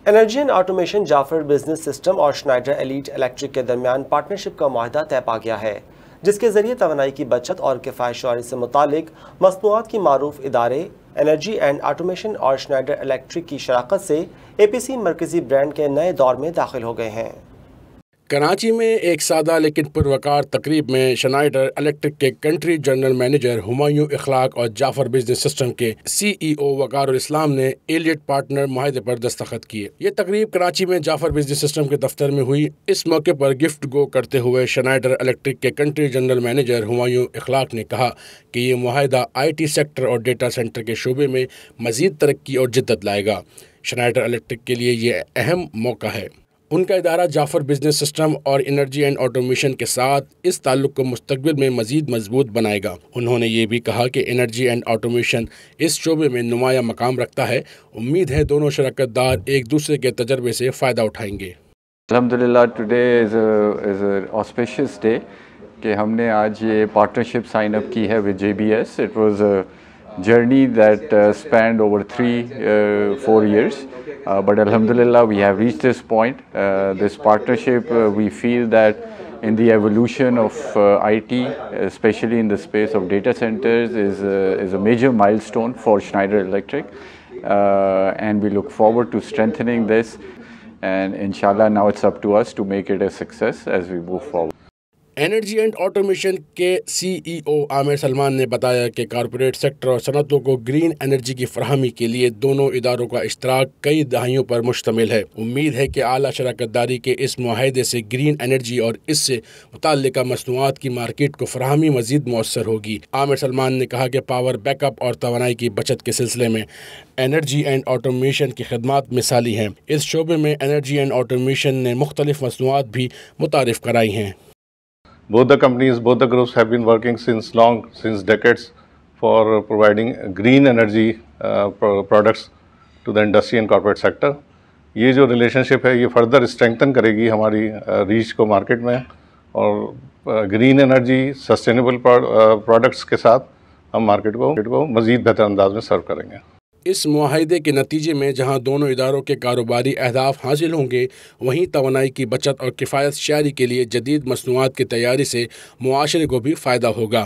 Energy and automation Jafar business system اور Schneider elite electric کے درمیان پارٹنرشپ کا معاہدہ طے پا گیا ہے، جس کے ذریعے توانائی کی بچت اور کفایت شعاری سے متعلق مصنوعات کی معروف ادارے انرجی اینڈ آٹومیشن اور شنائڈر الیکٹرک کی شراکت سے اے پی سی مرکزی برانڈ کے نئے دور میں داخل ہو گئے ہیں۔ کراچی میں ایک سادہ لیکن پروقار تقریب میں شنائڈر الیکٹرک کے کنٹری جنرل مینیجر ہمایوں اخلاق اور جعفر بزنس سسٹم کے سی ای او وقار الاسلام نے ایلیٹ پارٹنر معاہدے پر دستخط کیے۔ یہ تقریب کراچی میں جعفر بزنس سسٹم کے دفتر میں ہوئی۔ اس موقع پر گفٹ گو کرتے ہوئے شنائڈر الیکٹرک کے کنٹری جنرل مینیجر ہمایوں اخلاق نے کہا کہ یہ معاہدہ آئی ٹی سیکٹر اور ڈیٹا سینٹر کے شعبے میں مزید ترقی اور جدت لائے گا۔ شنائڈر الیکٹرک کے لیے یہ اہم موقع ہے۔ ان کا ادارہ جعفر بزنس سسٹم اور انرجی اینڈ آٹومیشن کے ساتھ اس تعلق کو مستقبل میں مزید مضبوط بنائے گا۔ انہوں نے یہ بھی کہا کہ انرجی اینڈ آٹومیشن اس شعبے میں نمایاں مقام رکھتا ہے۔ امید ہے دونوں شراکت دار ایک دوسرے کے تجربے سے فائدہ اٹھائیں گے۔ الحمدللہ today is a auspices day کہ ہم نے آج یہ پارٹنرشپ سائن اپ کی ہے with J B S. It was a journey that spanned over 3-4 years, but alhamdulillah we have reached this point. This partnership, we feel that in the evolution of IT, especially in the space of data centers, is a major milestone for Schneider Electric, and we look forward to strengthening this, and inshallah now it's up to us to make it a success as we move forward. Energy and automation کے سی ای او عامر سلمان نے بتایا کہ corporate sector اور صنعتوں کو green energy کی فراہمی کے لیے دونوں اداروں کا اشتراک کئی دہائیوں پر مشتمل ہے۔ امید ہے کہ اعلیٰ شراکت داری کے اس معاہدے سے گرین انرجی اور اس سے متعلقہ مصنوعات کی مارکیٹ کو فراہمی مزید مؤثر ہوگی۔ عامر سلمان نے کہا کہ پاور بیک اپ اور توانائی کی بچت کے سلسلے میں انرجی اینڈ آٹومیشن کی خدمات مثالی ہیں۔ اس شعبے میں انرجی اینڈ آٹومیشن نے مختلف مصنوعات بھی متعارف کرائی ہیں۔ Both the companies, both the groups have been working since decades for providing green energy products to the industry and corporate sector. یہ جو ریلیشن شپ ہے یہ فردر اسٹرینگتھن کرے گی ہماری ریچ کو مارکیٹ میں، اور گرین انرجی سسٹینیبل پروڈکٹس کے ساتھ ہم مارکیٹ کو مزید بہتر انداز میں سرو کریں گے۔ اس معاہدے کے نتیجے میں جہاں دونوں اداروں کے کاروباری اہداف حاصل ہوں گے، وہیں توانائی کی بچت اور کفایت شعاری کے لیے جدید مصنوعات کی تیاری سے معاشرے کو بھی فائدہ ہوگا۔